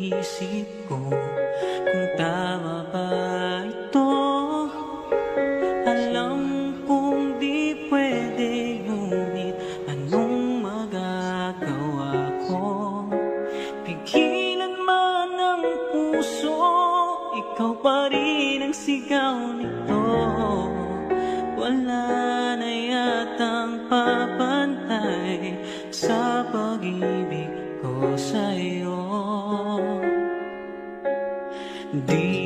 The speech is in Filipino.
isip ko kung tama ba ito. Alam kong di pwede, ngunit anong magagawa ko? Pigilan man ang puso, ikaw pa rin ang sigaw nito. Wala na yatang papantay sa pag-ibig ko sa'yo. Di